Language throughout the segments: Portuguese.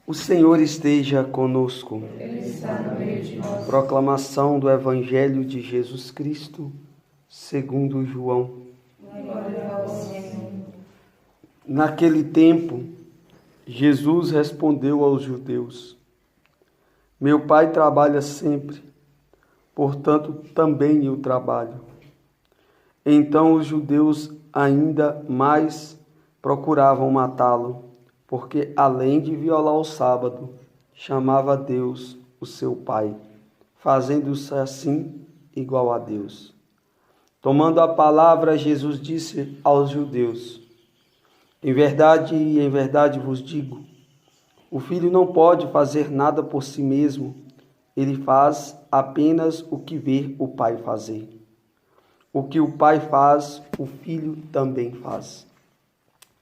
O Senhor esteja conosco. Ele está no meio de nós. Proclamação do Evangelho de Jesus Cristo, segundo João. Glória a vós, Senhor. Naquele tempo, Jesus respondeu aos judeus: Meu Pai trabalha sempre, portanto também eu trabalho. Então os judeus ainda mais procuravam matá-lo, porque além de violar o sábado, chamava Deus o seu Pai, fazendo-se assim igual a Deus. Tomando a palavra, Jesus disse aos judeus: em verdade vos digo, o Filho não pode fazer nada por si mesmo, ele faz apenas o que vê o Pai fazer. O que o Pai faz, o Filho também faz.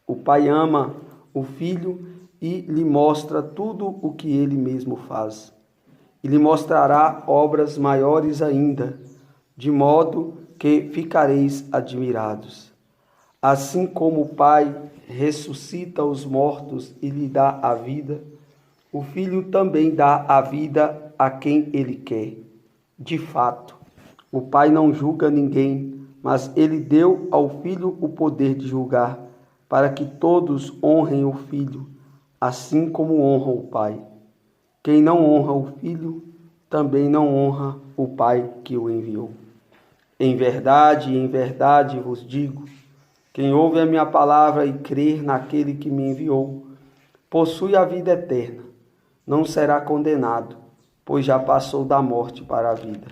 O Pai ama o Filho e lhe mostra tudo o que ele mesmo faz. E lhe mostrará obras maiores ainda, de modo que ficareis admirados. Assim como o Pai ressuscita os mortos e lhe dá a vida, o Filho também dá a vida a quem ele quer. De fato, o Pai não julga ninguém, mas ele deu ao Filho o poder de julgar, para que todos honrem o Filho, assim como honram o Pai. Quem não honra o Filho, também não honra o Pai que o enviou. Em verdade vos digo, quem ouve a minha palavra e crer naquele que me enviou, possui a vida eterna, não será condenado, pois já passou da morte para a vida.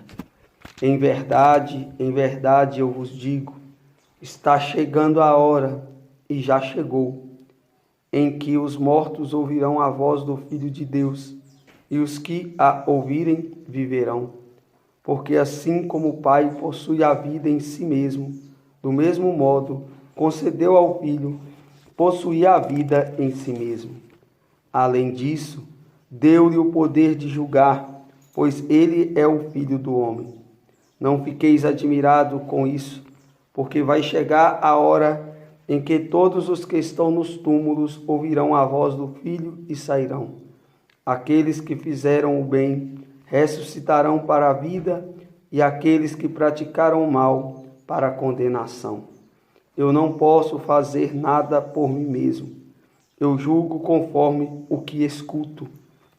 Em verdade eu vos digo, está chegando a hora, e já chegou, em que os mortos ouvirão a voz do Filho de Deus, e os que a ouvirem viverão. Porque assim como o Pai possui a vida em si mesmo, do mesmo modo concedeu ao Filho possuir a vida em si mesmo. Além disso, deu-lhe o poder de julgar, pois ele é o Filho do homem. Não fiqueis admirados com isso, porque vai chegar a hora em que todos os que estão nos túmulos ouvirão a voz do Filho e sairão. Aqueles que fizeram o bem ressuscitarão para a vida, e aqueles que praticaram o mal para a condenação. Eu não posso fazer nada por mim mesmo. Eu julgo conforme o que escuto,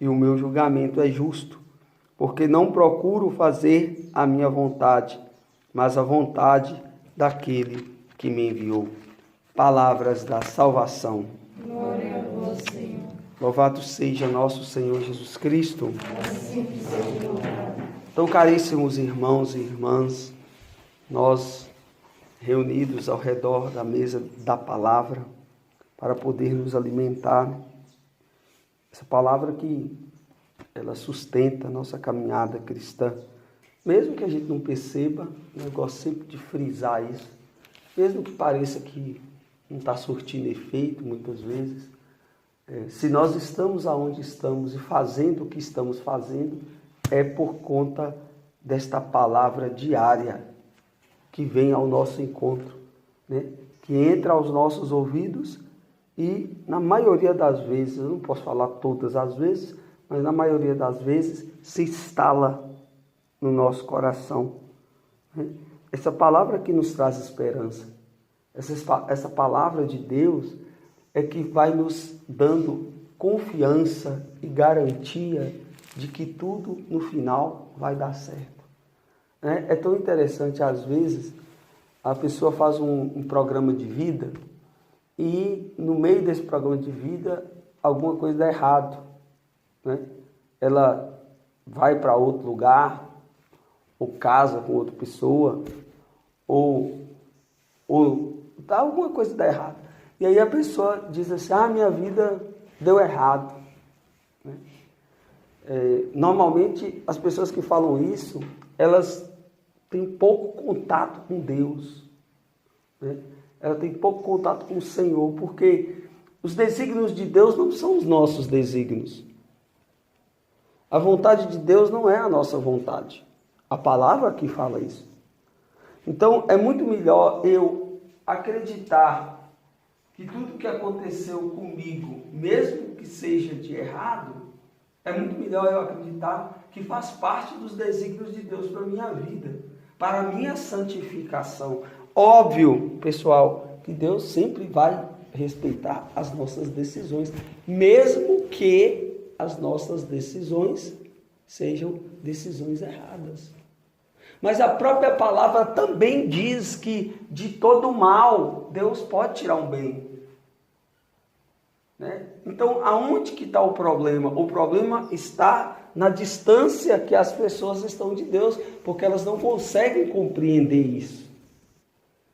e o meu julgamento é justo, porque não procuro fazer a minha vontade, mas a vontade daquele que me enviou. Palavras da salvação. Glória a vós, Senhor. Louvado seja nosso Senhor Jesus Cristo. Assim seja louvado. Então, caríssimos irmãos e irmãs, nós reunidos ao redor da mesa da palavra, para poder nos alimentar. Essa palavra que ela sustenta a nossa caminhada cristã. Mesmo que a gente não perceba, eu gosto sempre de frisar isso, mesmo que pareça que não está surtindo efeito muitas vezes, se nós estamos aonde estamos e fazendo o que estamos fazendo, é por conta desta palavra diária que vem ao nosso encontro, né? Que entra aos nossos ouvidos e, na maioria das vezes, eu não posso falar todas as vezes, mas na maioria das vezes se instala no nosso coração, né? Essa palavra que nos traz esperança, essa palavra de Deus é que vai nos dando confiança e garantia de que tudo no final vai dar certo. É tão interessante, às vezes, a pessoa faz um programa de vida e no meio desse programa de vida alguma coisa dá errado, né? Ela vai para outro lugar, ou casa com outra pessoa, ou alguma coisa dá errado. E aí a pessoa diz assim, minha vida deu errado, né? Normalmente as pessoas que falam isso, elas têm pouco contato com Deus, né? Ela tem pouco contato com o Senhor, porque os desígnios de Deus não são os nossos desígnios. A vontade de Deus não é a nossa vontade. A palavra aqui fala isso. Então é muito melhor eu acreditar que tudo que aconteceu comigo, mesmo que seja de errado, é muito melhor eu acreditar que faz parte dos desígnios de Deus para a minha vida, para a minha santificação. Óbvio, pessoal, que Deus sempre vai respeitar as nossas decisões, mesmo que as nossas decisões sejam decisões erradas. Mas a própria palavra também diz que de todo mal Deus pode tirar um bem. Né? Então, aonde que está o problema? O problema está na distância que as pessoas estão de Deus, porque elas não conseguem compreender isso.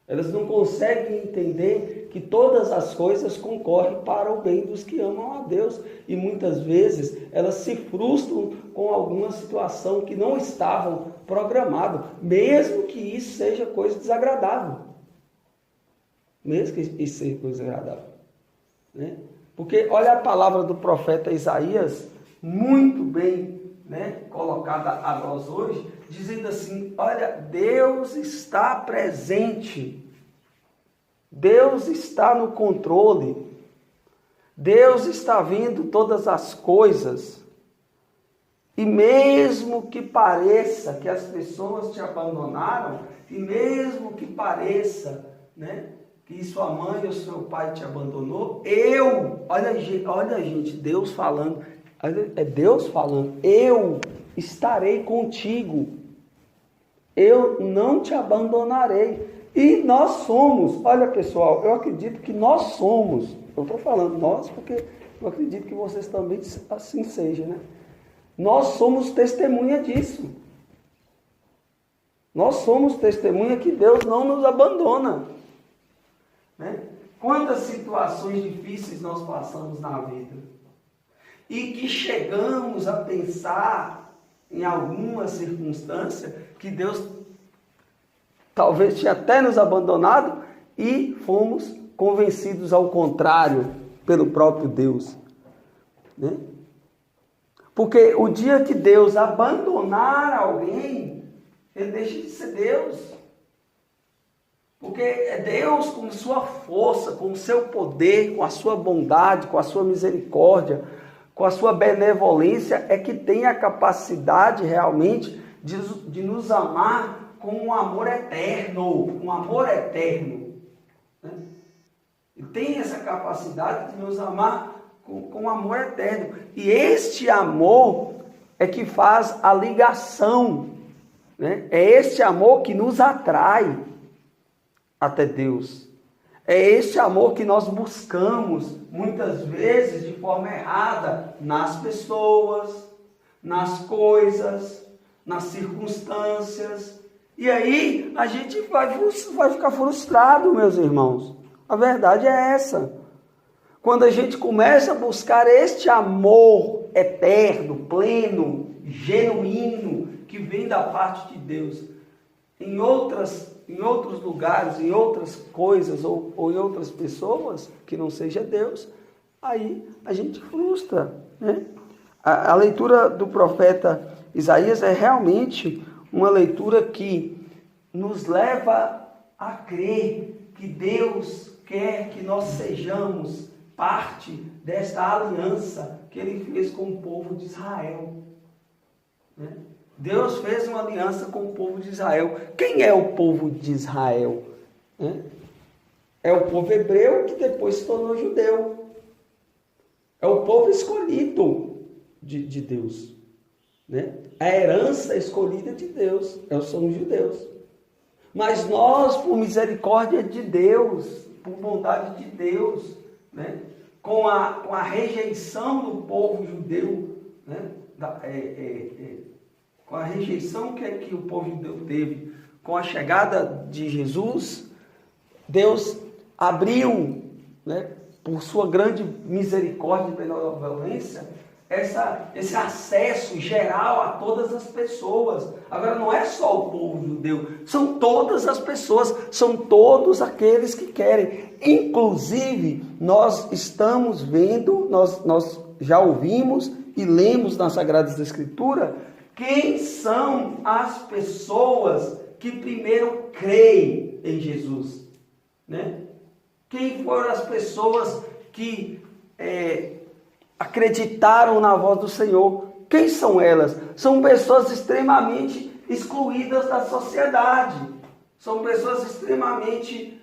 Elas não conseguem entender que todas as coisas concorrem para o bem dos que amam a Deus. E muitas vezes elas se frustram com alguma situação que não estavam programadas, mesmo que isso seja coisa desagradável. Mesmo que isso seja coisa desagradável. Né? Porque olha a palavra do profeta Isaías, muito bem, né, colocada a nós hoje, dizendo assim, olha, Deus está presente, Deus está no controle, Deus está vendo todas as coisas, e mesmo que pareça que as pessoas te abandonaram, e mesmo que pareça, né, que sua mãe ou seu pai te abandonou, olha gente, Deus falando, é Deus falando, eu estarei contigo, eu não te abandonarei. E nós somos, olha pessoal, eu acredito que nós somos, eu estou falando nós porque eu acredito que vocês também assim sejam, né? Nós somos testemunha disso. Nós somos testemunha que Deus não nos abandona. Né? Quantas situações difíceis nós passamos na vida e que chegamos a pensar em alguma circunstância que Deus talvez tinha até nos abandonado e fomos convencidos ao contrário pelo próprio Deus. Né? Porque o dia que Deus abandonar alguém, ele deixa de ser Deus. Porque é Deus com sua força, com o seu poder, com a sua bondade, com a sua misericórdia, com a sua benevolência, é que tem a capacidade realmente de nos amar com um amor eterno, Né? Ele tem essa capacidade de nos amar com amor eterno. E este amor é que faz a ligação, né? É este amor que nos atrai até Deus. É esse amor que nós buscamos, muitas vezes de forma errada, nas pessoas, nas coisas, nas circunstâncias. E aí a gente vai ficar frustrado, meus irmãos. A verdade é essa. Quando a gente começa a buscar este amor eterno, pleno, genuíno, que vem da parte de Deus, em outros lugares, em outras coisas ou em outras pessoas que não seja Deus, aí a gente frustra. Né? A leitura do profeta Isaías é realmente uma leitura que nos leva a crer que Deus quer que nós sejamos parte desta aliança que Ele fez com o povo de Israel. Né? Deus fez uma aliança com o povo de Israel. Quem é o povo de Israel? É o povo hebreu que depois se tornou judeu. É o povo escolhido de Deus. Né? A herança escolhida de Deus são os judeus. Mas nós, por misericórdia de Deus, por bondade de Deus, né? com a rejeição do povo judeu, né? Com a rejeição que o povo judeu teve, com a chegada de Jesus, Deus abriu, né, por sua grande misericórdia e benevolência, esse acesso geral a todas as pessoas. Agora não é só o povo judeu, são todas as pessoas, são todos aqueles que querem. Inclusive, nós estamos vendo, nós já ouvimos e lemos nas Sagradas Escrituras, quem são as pessoas que primeiro creem em Jesus, né? Quem foram as pessoas que acreditaram na voz do Senhor? Quem são elas? São pessoas extremamente excluídas da sociedade. São pessoas extremamente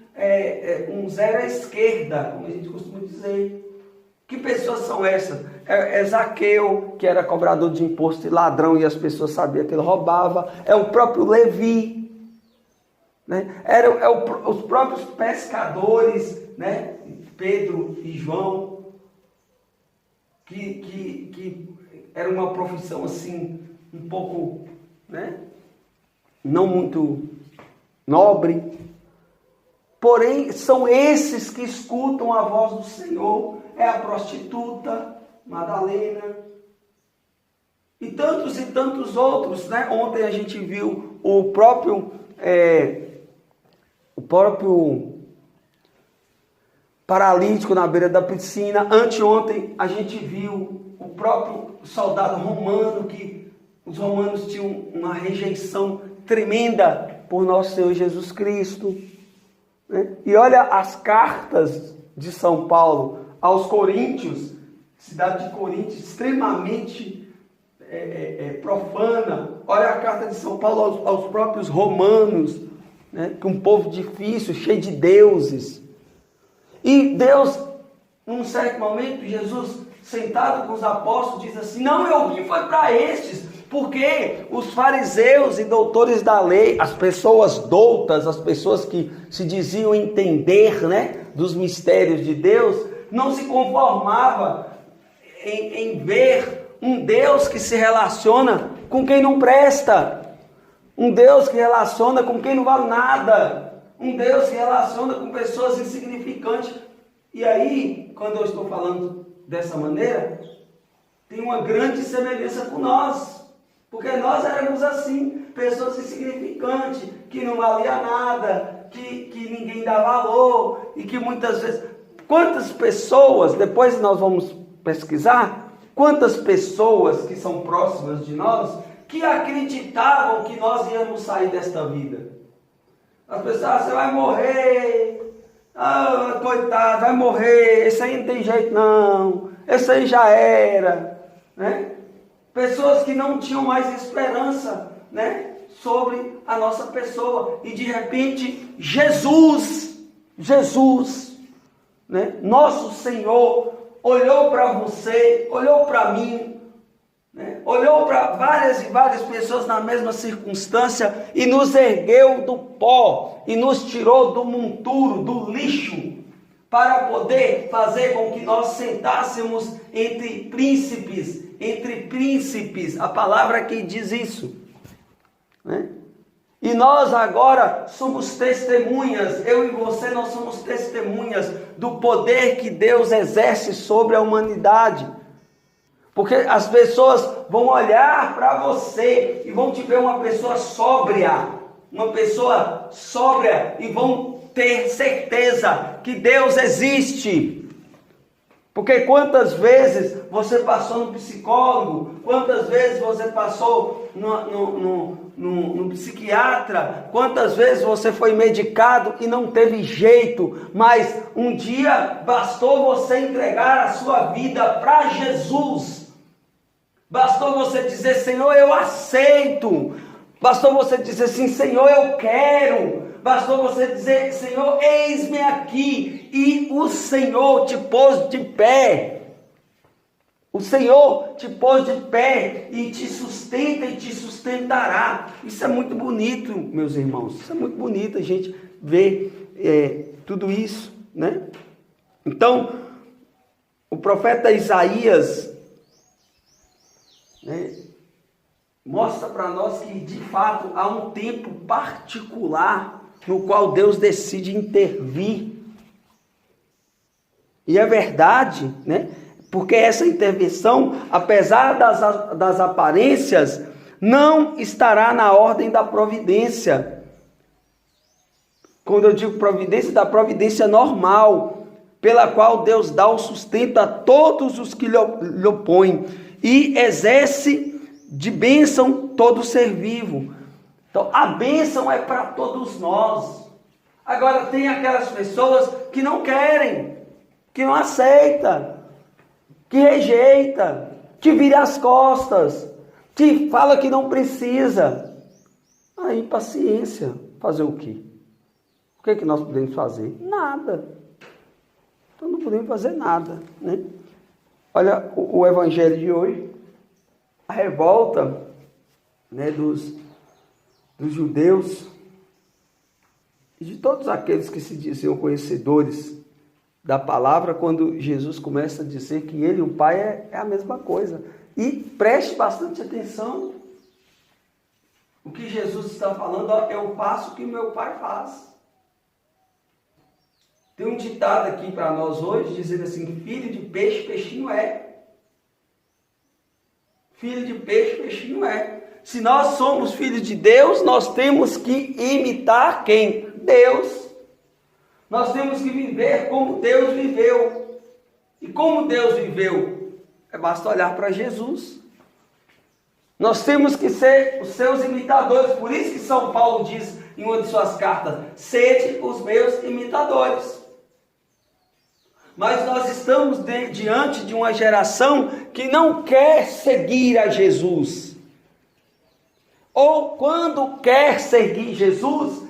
um zero à esquerda, como a gente costuma dizer. Que pessoas são essas? É Zaqueu, que era cobrador de imposto e ladrão, e as pessoas sabiam que ele roubava. É o próprio Levi, né? Os próprios pescadores, né? Pedro e João, que era uma profissão assim, um pouco, né? Não muito nobre. Porém, são esses que escutam a voz do Senhor. É a prostituta, Madalena, e tantos outros, né? Ontem a gente viu o próprio paralítico na beira da piscina. Anteontem a gente viu o próprio soldado romano, que os romanos tinham uma rejeição tremenda por nosso Senhor Jesus Cristo, né? E olha as cartas de São Paulo aos Coríntios, cidade de Corinto extremamente profana. Olha a carta de São Paulo aos próprios romanos, né? Que um povo difícil, cheio de deuses. E Deus, num certo momento, Jesus, sentado com os apóstolos, diz assim: não, eu vim foi para estes, porque os fariseus e doutores da lei, as pessoas doutas, as pessoas que se diziam entender, né, dos mistérios de Deus, não se conformava em ver um Deus que se relaciona com quem não presta, um Deus que relaciona com quem não vale nada, um Deus que relaciona com pessoas insignificantes. E aí, quando eu estou falando dessa maneira, tem uma grande semelhança com nós, porque nós éramos assim, pessoas insignificantes, que não valia nada, que ninguém dá valor, e que muitas vezes... Quantas pessoas, depois nós vamos pesquisar, quantas pessoas que são próximas de nós, que acreditavam que nós íamos sair desta vida. As pessoas, você vai morrer, coitado, vai morrer, esse aí não tem jeito não, esse aí já era, né? Pessoas que não tinham mais esperança, né, sobre a nossa pessoa, e de repente, Jesus, né, nosso Senhor, olhou para você, olhou para mim, né, olhou para várias e várias pessoas na mesma circunstância e nos ergueu do pó e nos tirou do monturo, do lixo, para poder fazer com que nós sentássemos entre príncipes, a palavra que diz isso, né? E nós agora somos testemunhas, eu e você, nós somos testemunhas do poder que Deus exerce sobre a humanidade. Porque as pessoas vão olhar para você e vão te ver uma pessoa sóbria, e vão ter certeza que Deus existe. Porque quantas vezes você passou no psicólogo, quantas vezes você passou no psiquiatra, quantas vezes você foi medicado e não teve jeito, mas um dia bastou você entregar a sua vida para Jesus, bastou você dizer: Senhor, eu aceito, bastou você dizer assim: Senhor, eu quero, bastou você dizer: Senhor, eis-me aqui, e o Senhor te pôs de pé. O Senhor te pôs de pé e te sustenta e te sustentará. Isso é muito bonito, meus irmãos. Isso é muito bonito a gente ver tudo isso, né? Então, o profeta Isaías, né, mostra para nós que, de fato, há um tempo particular no qual Deus decide intervir. E é verdade, né? Porque essa intervenção, apesar das aparências, não estará na ordem da providência. Quando eu digo providência, da providência normal, pela qual Deus dá o sustento a todos os que lhe opõem, e exerce de bênção todo ser vivo. Então, a bênção é para todos nós. Agora tem aquelas pessoas que não querem, que não aceitam, que rejeita, que vira as costas, que fala que não precisa. Aí, paciência. Fazer o quê? O que é que nós podemos fazer? Nada. Então não podemos fazer nada, né? Olha o evangelho de hoje, a revolta, né, dos judeus e de todos aqueles que se diziam conhecedores da palavra, quando Jesus começa a dizer que ele e o Pai é a mesma coisa. E preste bastante atenção. O que Jesus está falando, eu faço o que meu Pai faz. Tem um ditado aqui para nós hoje, dizendo assim: filho de peixe, peixinho é. Filho de peixe, peixinho é. Se nós somos filhos de Deus, nós temos que imitar quem? Deus. Nós temos que viver como Deus viveu. E como Deus viveu? Basta olhar para Jesus. Nós temos que ser os seus imitadores. Por isso que São Paulo diz em uma de suas cartas: sede os meus imitadores. Mas nós estamos diante de uma geração que não quer seguir a Jesus. Ou quando quer seguir Jesus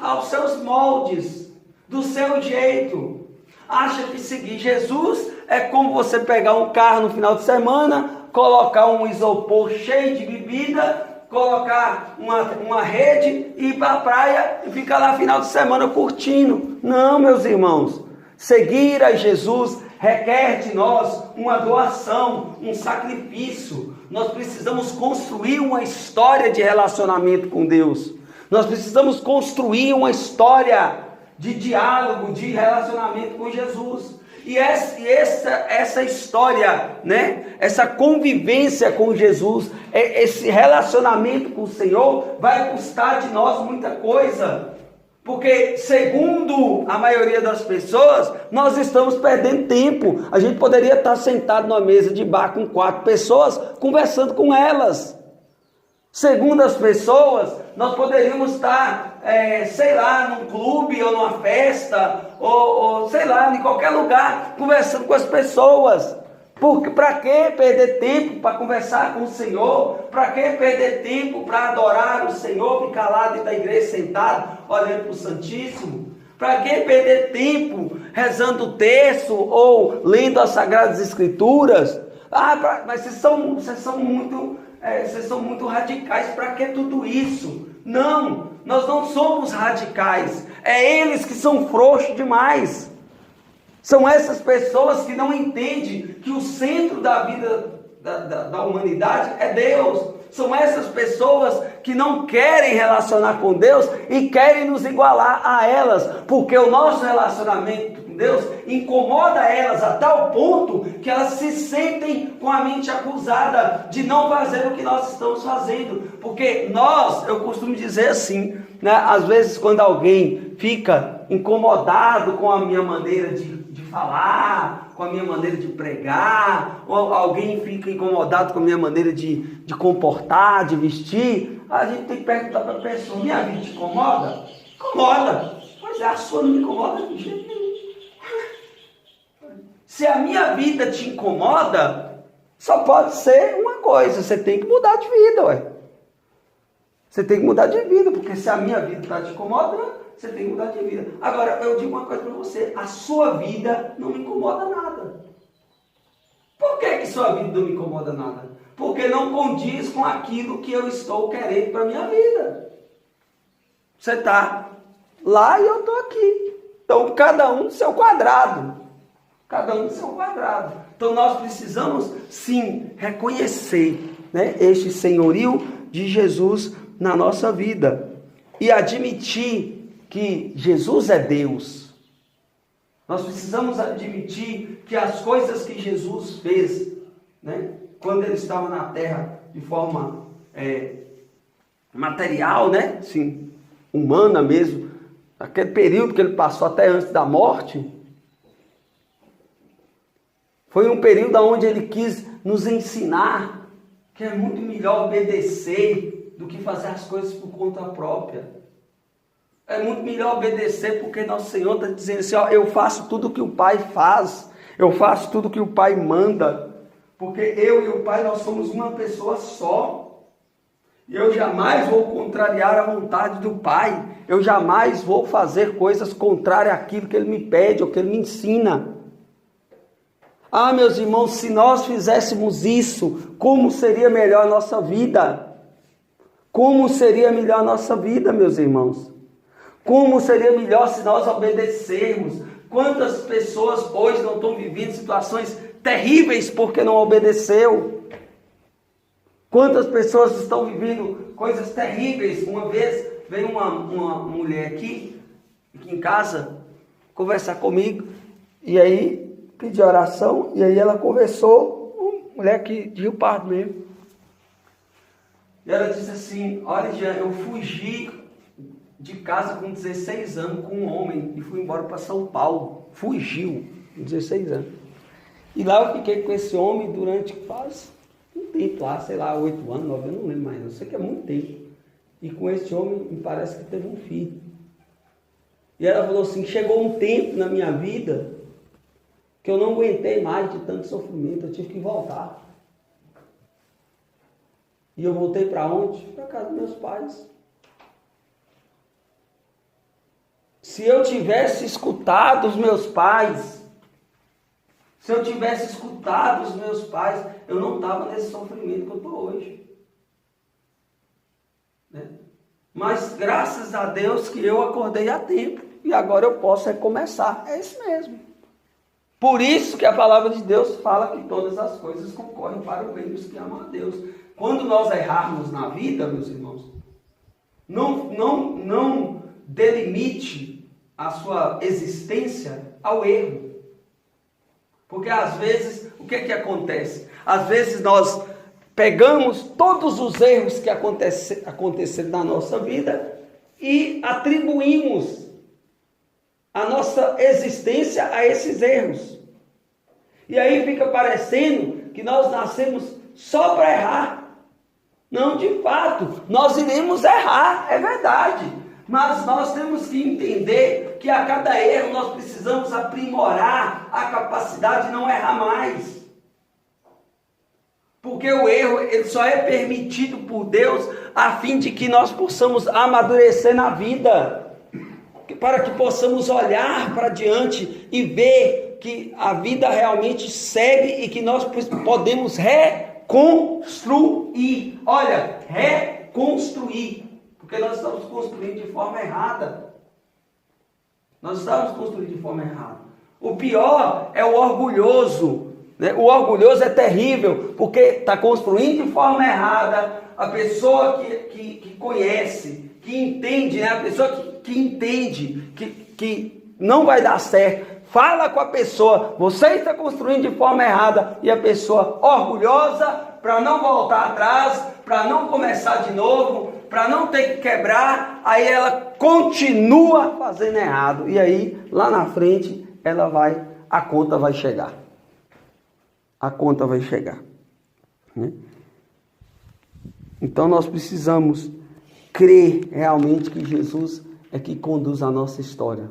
aos seus moldes, do seu jeito. Acha que seguir Jesus é como você pegar um carro no final de semana, colocar um isopor cheio de bebida, colocar uma rede e ir para a praia e ficar lá no final de semana curtindo. Não, meus irmãos. Seguir a Jesus requer de nós uma doação, um sacrifício. Nós precisamos construir uma história de relacionamento com Deus. Nós precisamos construir uma história de diálogo, de relacionamento com Jesus. E essa história, né? Essa convivência com Jesus, esse relacionamento com o Senhor vai custar de nós muita coisa. Porque, segundo a maioria das pessoas, nós estamos perdendo tempo. A gente poderia estar sentado numa mesa de bar com 4 pessoas, conversando com elas. Segundo as pessoas, nós poderíamos estar, sei lá, num clube ou numa festa, ou sei lá, em qualquer lugar, conversando com as pessoas. Para que perder tempo para conversar com o Senhor? Para que perder tempo para adorar o Senhor, ficar lá dentro da igreja sentado, olhando para o Santíssimo? Para que perder tempo rezando o terço ou lendo as Sagradas Escrituras? Mas vocês são muito radicais. Para que tudo isso? Não, nós não somos radicais. É eles que são frouxos demais. São essas pessoas que não entendem que o centro da vida da humanidade é Deus. São essas pessoas que não querem relacionar com Deus e querem nos igualar a elas, porque o nosso relacionamento com Deus incomoda elas a tal ponto que elas se sentem com a mente acusada de não fazer o que nós estamos fazendo. Porque eu costumo dizer assim, né? Às vezes quando alguém fica incomodado com a minha maneira de falar, com a minha maneira de pregar, ou alguém fica incomodado com a minha maneira de comportar, de vestir, a gente tem que perguntar para a pessoa: minha vida te incomoda? Incomoda, mas a sua não me incomoda de jeito nenhum. Se a minha vida te incomoda, só pode ser uma coisa: você tem que mudar de vida, ué. Você tem que mudar de vida, porque se a minha vida está te incomodando, você tem que mudar de vida. Agora, eu digo uma coisa para você: a sua vida não me incomoda nada. Por que sua vida não me incomoda nada? Porque não condiz com aquilo que eu estou querendo para a minha vida. Você está lá e eu estou aqui. Então, cada um no seu quadrado. Cada um no seu quadrado. Então, nós precisamos, sim, reconhecer, né, este senhorio de Jesus na nossa vida. E admitir que Jesus é Deus. Nós precisamos admitir que as coisas que Jesus fez, né, quando ele estava na terra de forma material, né, assim, humana mesmo, aquele período que ele passou até antes da morte, foi um período onde ele quis nos ensinar que é muito melhor obedecer do que fazer as coisas por conta própria. É muito melhor obedecer, porque nosso Senhor está dizendo assim, ó, eu faço tudo o que o Pai faz, eu faço tudo o que o Pai manda, porque eu e o Pai, nós somos uma pessoa só. Eu jamais vou contrariar a vontade do Pai, eu jamais vou fazer coisas contrárias àquilo que Ele me pede, ou que Ele me ensina. Ah, meus irmãos, se nós fizéssemos isso, como seria melhor a nossa vida? Como seria melhor a nossa vida, meus irmãos? Como seria melhor se nós obedecermos? Quantas pessoas hoje não estão vivendo situações terríveis porque não obedeceu? Quantas pessoas estão vivendo coisas terríveis? Uma vez veio uma mulher aqui em casa, conversar comigo, e aí pedi oração, e aí ela conversou, uma mulher aqui de Rio Pardo mesmo. E ela disse assim, olha Jean, eu fugi de casa com 16 anos com um homem e fui embora para São Paulo. Fugiu, com 16 anos. E lá eu fiquei com esse homem durante quase um tempo lá, sei lá, 8 anos, 9 anos, não lembro mais, eu sei que é muito tempo. E com esse homem me parece que teve um filho. E ela falou assim, chegou um tempo na minha vida que eu não aguentei mais de tanto sofrimento, eu tive que voltar. E eu voltei para onde? Para casa dos meus pais. Se eu tivesse escutado os meus pais, eu não estava nesse sofrimento que eu estou hoje. Né? Mas graças a Deus que eu acordei a tempo e agora eu posso recomeçar. É isso mesmo. Por isso que a palavra de Deus fala que todas as coisas concorrem para o bem dos que amam a Deus. Quando nós errarmos na vida, meus irmãos, não delimite a sua existência ao erro. Porque às vezes, o que acontece? Às vezes nós pegamos todos os erros que aconteceram na nossa vida e atribuímos a nossa existência a esses erros. E aí fica parecendo que nós nascemos só para errar. Não, de fato, nós iremos errar, é verdade. Mas nós temos que entender que a cada erro nós precisamos aprimorar a capacidade de não errar mais. Porque o erro ele só é permitido por Deus a fim de que nós possamos amadurecer na vida. Para que possamos olhar para diante e ver que a vida realmente segue e que nós podemos reconstruir. Olha, reconstruir. Porque nós estamos construindo de forma errada. O pior é o orgulhoso. Né? O orgulhoso é terrível, porque está construindo de forma errada. A pessoa que conhece, que entende, né? A pessoa que entende que não vai dar certo, fala com a pessoa, você está construindo de forma errada, e a pessoa orgulhosa, para não voltar atrás, para não começar de novo, para não ter que quebrar, aí ela continua fazendo errado. E aí, lá na frente, a conta vai chegar. Né? Então nós precisamos crer realmente que Jesus é que conduz a nossa história.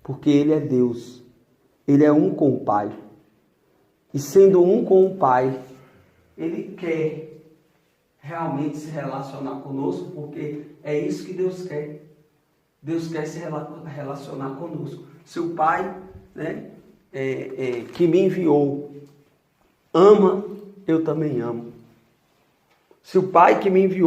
Porque Ele é Deus. Ele é um com o Pai. E sendo um com o Pai, Ele quer realmente se relacionar conosco, porque é isso que Deus quer. Deus quer se relacionar conosco. Se o Pai, né, que me enviou ama, eu também amo. Se o Pai que me enviou